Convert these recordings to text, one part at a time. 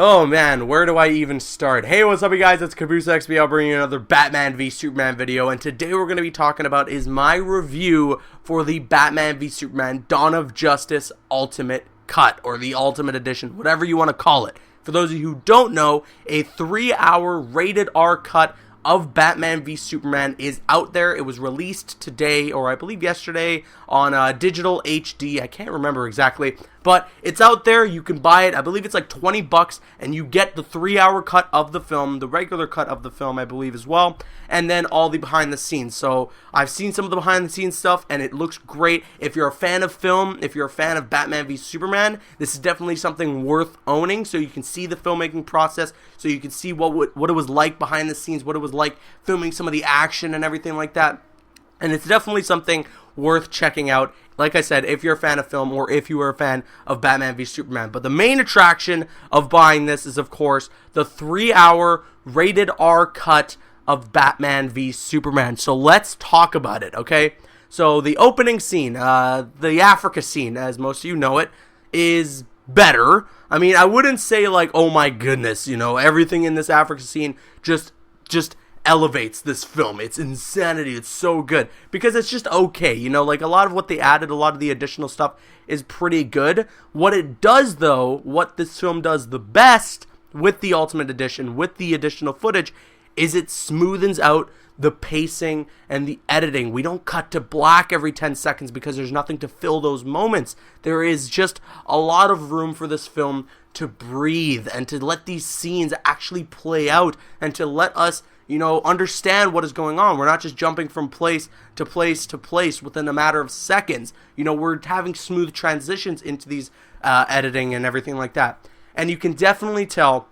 Oh man, where do I even start? Hey, what's up you guys, it's Caboose XB. I'll bring you another Batman v Superman video, and today we're going to be talking about is my review for the Batman v Superman Dawn of Justice Ultimate Cut, or the Ultimate Edition, whatever you want to call it. For those of you who don't know, a 3-hour rated R cut of Batman v Superman is out there. It was released today, or I believe yesterday, on digital HD. I can't remember exactly, but it's out there. You can buy it. I believe it's like $20, and you get the 3-hour cut of the film, the regular cut of the film, I believe, as well, and then all the behind the scenes. So I've seen some of the behind the scenes stuff, and it looks great. If you're a fan of film, if you're a fan of Batman v Superman, this is definitely something worth owning, so you can see the filmmaking process, so you can see what it was like behind the scenes, what it was like filming some of the action and everything like that. And it's definitely something worth checking out, like I said, if you're a fan of film or if you are a fan of Batman v Superman. But the main attraction of buying this is, of course, the 3-hour rated R cut of Batman v Superman. So let's talk about it, okay? So the opening scene, the Africa scene, as most of you know it, is better. I mean, I wouldn't say like, oh my goodness, you know, everything in this Africa scene just elevates this film. It's insanity. It's so good because it's just okay, you know, like a lot of what they added, a lot of the additional stuff is pretty good. What it does though, what this film does the best with the Ultimate Edition, with the additional footage, is it smoothens out the pacing and the editing. We don't cut to black every 10 seconds because there's nothing to fill those moments. There is just a lot of room for this film to breathe and to let these scenes actually play out and to let us, you know, understand what is going on. We're not just jumping from place to place to place within a matter of seconds. You know, we're having smooth transitions into these editing and everything like that. And you can definitely tell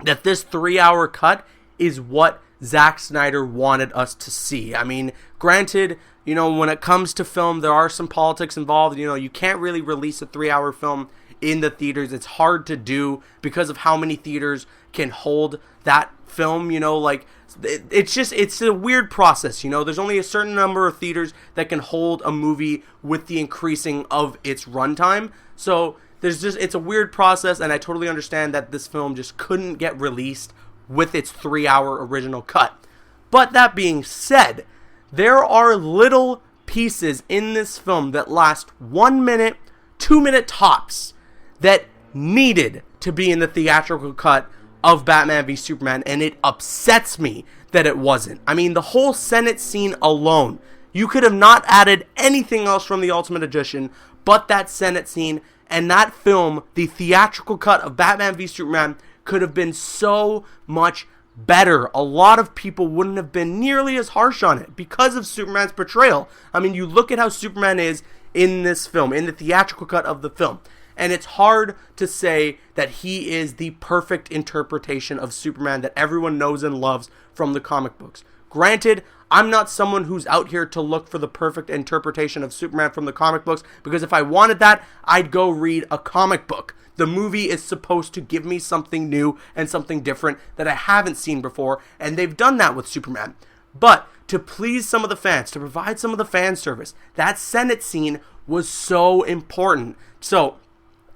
that this 3-hour cut is what Zack Snyder wanted us to see. I mean, granted, you know, when it comes to film, there are some politics involved. You know, you can't really release a 3-hour film in the theaters. It's hard to do because of how many theaters can hold that film, you know, like, it's a weird process, you know. There's only a certain number of theaters that can hold a movie with the increasing of its runtime. So it's a weird process, and I totally understand that this film just couldn't get released with its 3-hour original cut. But that being said, there are little pieces in this film that last 1 minute, 2 minute tops that needed to be in the theatrical cut of Batman v Superman, and it upsets me that it wasn't. I mean, the whole Senate scene alone, you could have not added anything else from the Ultimate Edition but that Senate scene, and that film, the theatrical cut of Batman v Superman, could have been so much better. A lot of people wouldn't have been nearly as harsh on it because of Superman's portrayal. I mean, you look at how Superman is in this film, in the theatrical cut of the film, and it's hard to say that he is the perfect interpretation of Superman that everyone knows and loves from the comic books. Granted, I'm not someone who's out here to look for the perfect interpretation of Superman from the comic books, because if I wanted that, I'd go read a comic book. The movie is supposed to give me something new and something different that I haven't seen before, and they've done that with Superman. But to please some of the fans, to provide some of the fan service, that Senate scene was so important. So,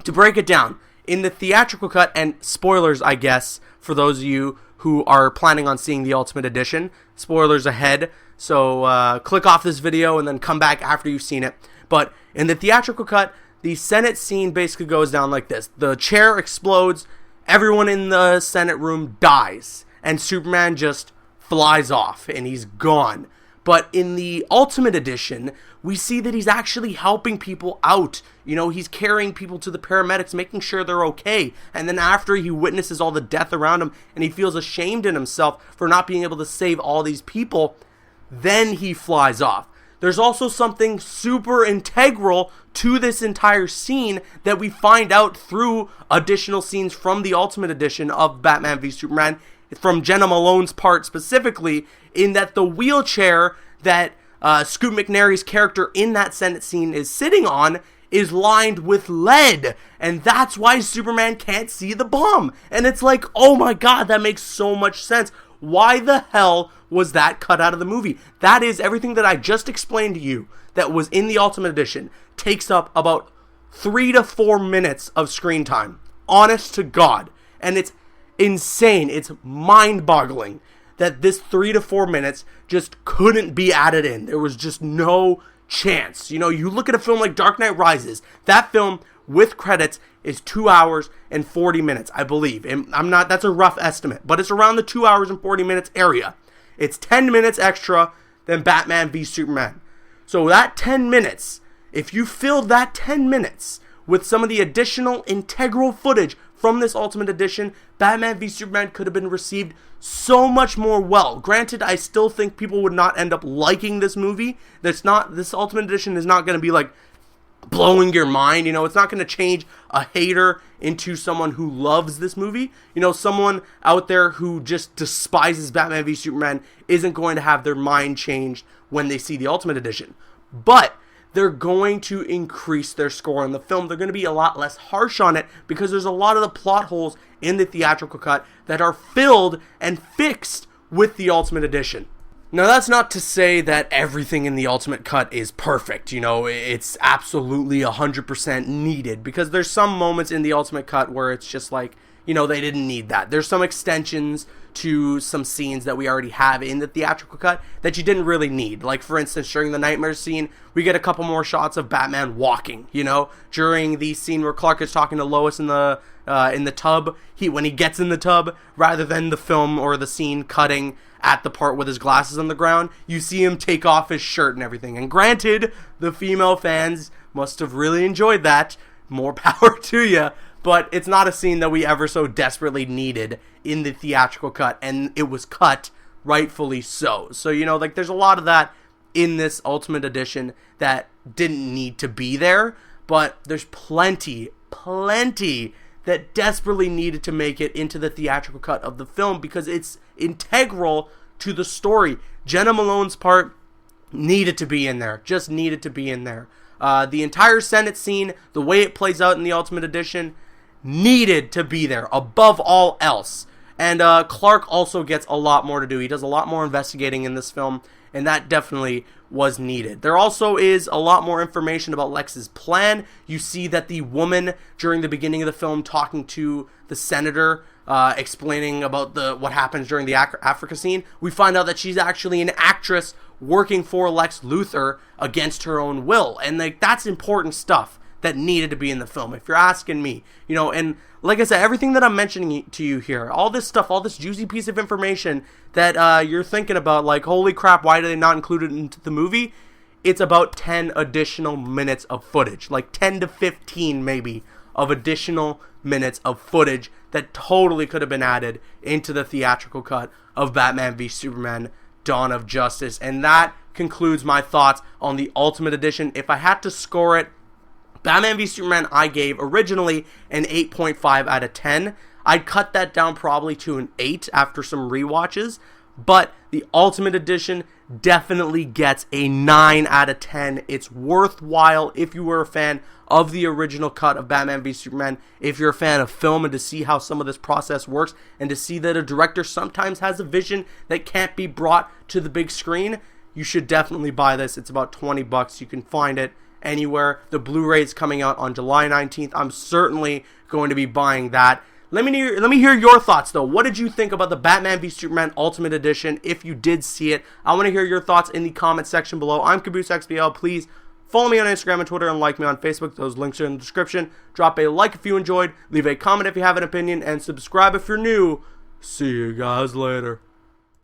to break it down, in the theatrical cut, and spoilers, I guess, for those of you who are planning on seeing the Ultimate Edition, spoilers ahead, so click off this video and then come back after you've seen it. But in the theatrical cut, the Senate scene basically goes down like this. The chair explodes, everyone in the Senate room dies, and Superman just flies off, and he's gone. But in the Ultimate Edition, we see that he's actually helping people out. You know, he's carrying people to the paramedics, making sure they're okay. And then after he witnesses all the death around him, and he feels ashamed in himself for not being able to save all these people, then he flies off. There's also something super integral to this entire scene that we find out through additional scenes from the Ultimate Edition of Batman v Superman, from Jenna Malone's part specifically, in that the wheelchair that Scoot McNairy's character in that Senate scene is sitting on is lined with lead, and that's why Superman can't see the bomb. And it's like, oh my god, that makes so much sense. Why the hell was that cut out of the movie? That is everything that I just explained to you that was in the Ultimate Edition takes up about 3 to 4 minutes of screen time. Honest to God. And it's insane. It's mind-boggling that this 3 to 4 minutes just couldn't be added in. There was just no chance. You know, you look at a film like Dark Knight Rises. That film with credits is 2 hours and 40 minutes, I believe. And that's a rough estimate, but it's around the 2 hours and 40 minutes area. It's 10 minutes extra than Batman v Superman. So that 10 minutes, if you filled that 10 minutes with some of the additional integral footage from this Ultimate Edition, Batman v Superman could have been received so much more well. Granted, I still think people would not end up liking this movie. This Ultimate Edition is not going to be like blowing your mind. You know, it's not going to change a hater into someone who loves this movie. You know, someone out there who just despises Batman v Superman isn't going to have their mind changed when they see the Ultimate Edition. But they're going to increase their score on the film. They're going to be a lot less harsh on it because there's a lot of the plot holes in the theatrical cut that are filled and fixed with the Ultimate Edition. Now, that's not to say that everything in the Ultimate Cut is perfect. You know, it's absolutely 100% needed, because there's some moments in the Ultimate Cut where it's just like, you know, they didn't need that. There's some extensions to some scenes that we already have in the theatrical cut that you didn't really need. Like, for instance, during the nightmare scene, we get a couple more shots of Batman walking, you know? During the scene where Clark is talking to Lois in the tub, when he gets in the tub, rather than the film or the scene cutting at the part with his glasses on the ground, you see him take off his shirt and everything. And granted, the female fans must have really enjoyed that. More power to you. But it's not a scene that we ever so desperately needed in the theatrical cut, and it was cut rightfully so. So, you know, like, there's a lot of that in this Ultimate Edition that didn't need to be there, but there's plenty that desperately needed to make it into the theatrical cut of the film because it's integral to the story. Jenna Malone's part needed to be in there, just needed to be in there. The entire Senate scene, the way it plays out in the Ultimate Edition, needed to be there above all else. And Clark also gets a lot more to do. He does a lot more investigating in this film, and that definitely was needed. There also is a lot more information about Lex's plan. You see that the woman during the beginning of the film talking to the senator, explaining about what happens during the Africa scene, we find out that she's actually an actress working for Lex Luthor against her own will. And like, that's important stuff that needed to be in the film, if you're asking me. You know, and like I said, everything that I'm mentioning to you here, all this stuff, all this juicy piece of information that you're thinking about, like, holy crap, why did they not include it into the movie? It's about 10 additional minutes of footage, like 10 to 15 maybe of additional minutes of footage that totally could have been added into the theatrical cut of Batman v Superman Dawn of Justice. And that concludes my thoughts on the Ultimate Edition. If I had to score it, Batman v Superman I gave originally an 8.5 out of 10. I'd cut that down probably to an 8 after some rewatches, but the Ultimate Edition definitely gets a 9 out of 10. It's worthwhile if you were a fan of the original cut of Batman v Superman, if you're a fan of film, and to see how some of this process works, and to see that a director sometimes has a vision that can't be brought to the big screen. You should definitely buy this. It's about $20. You can find it anywhere. The Blu-ray is coming out on July 19th. I'm certainly going to be buying that. Let me hear your thoughts, though. What did you think about the Batman v Superman Ultimate Edition, if you did see it? I want to hear your thoughts in the comment section below. I'm CaboosXBL. Please follow me on Instagram and Twitter, and like me on Facebook. Those links are in the description. Drop a like if you enjoyed. Leave a comment if you have an opinion. And subscribe if you're new. See you guys later.